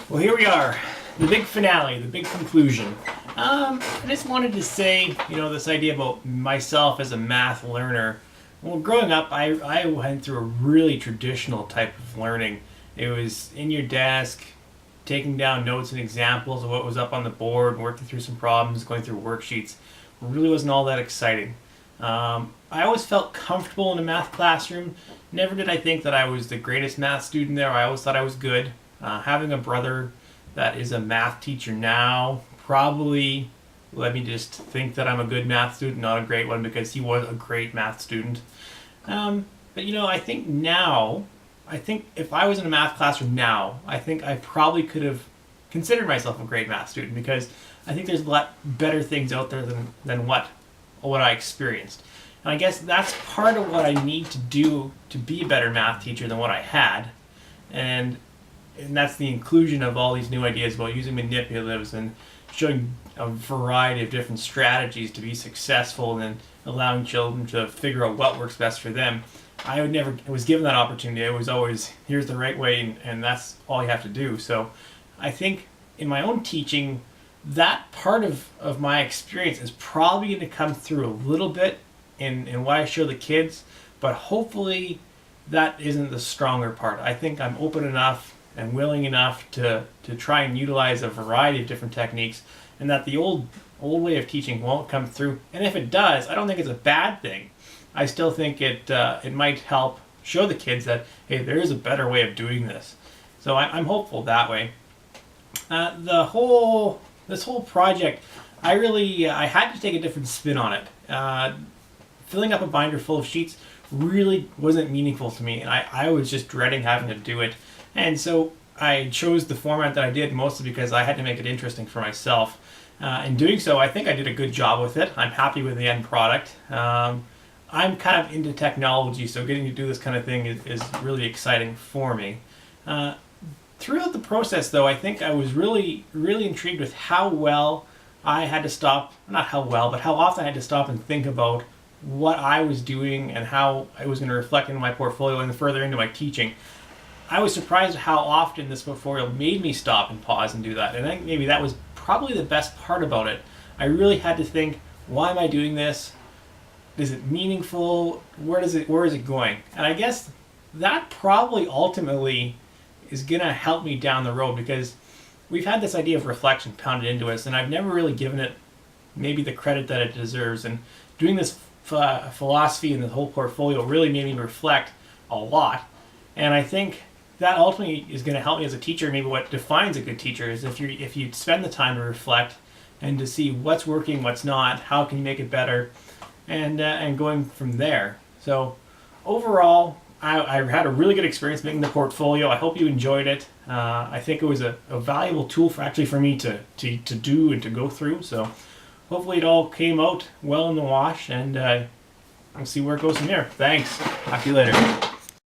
Well, here we are, the big finale, the big conclusion. I just wanted to say, this idea about myself as a math learner. Well, growing up, I went through a really traditional type of learning. It was in your desk, taking down notes and examples of what was up on the board, working through some problems, going through worksheets. It really wasn't all that exciting. I always felt comfortable in a math classroom. Never did I think that I was the greatest math student there. I always thought I was good. Having a brother that is a math teacher now probably let me just think that I'm a good math student, not a great one, because he was a great math student. But I think now, if I was in a math classroom now, I think I probably could have considered myself a great math student, because I think there's a lot better things out there than what I experienced. And I guess that's part of what I need to do to be a better math teacher than what I had. And that's the inclusion of all these new ideas about using manipulatives and showing a variety of different strategies to be successful and then allowing children to figure out what works best for them. I was given that opportunity. I was always, here's the right way, and that's all you have to do. So I think in my own teaching, that part of my experience is probably going to come through a little bit in what I show the kids, but hopefully that isn't the stronger part. I think I'm open enough and willing enough to try and utilize a variety of different techniques, and that the old way of teaching won't come through. And if it does, I don't think it's a bad thing. I still think it might help show the kids that, hey, there is a better way of doing this. So I'm hopeful that way. This whole project, I had to take a different spin on it. Filling up a binder full of sheets really wasn't meaningful to me, and I was just dreading having to do it. And so I chose the format that I did mostly because I had to make it interesting for myself. In doing so, I think I did a good job with it. I'm happy with the end product. I'm kind of into technology, so getting to do this kind of thing is really exciting for me. Throughout the process, though, I think I was really, really intrigued with how well I had to stop, not how well, but how often I had to stop and think about what I was doing and how I was going to reflect into my portfolio and further into my teaching. I was surprised at how often this portfolio made me stop and pause and do that. And I think maybe that was probably the best part about it. I really had to think, why am I doing this? Is it meaningful? Where is it going? And I guess that probably ultimately is going to help me down the road, because we've had this idea of reflection pounded into us, and I've never really given it maybe the credit that it deserves. And doing this philosophy and the whole portfolio really made me reflect a lot. And I think that ultimately is going to help me as a teacher. Maybe what defines a good teacher is if you spend the time to reflect and to see what's working, what's not, how can you make it better, and going from there. So overall, I had a really good experience making the portfolio. I hope you enjoyed it. I think it was a valuable tool for me to do and to go through. So hopefully it all came out well in the wash, and we'll see where it goes from here. Thanks. Talk to you later.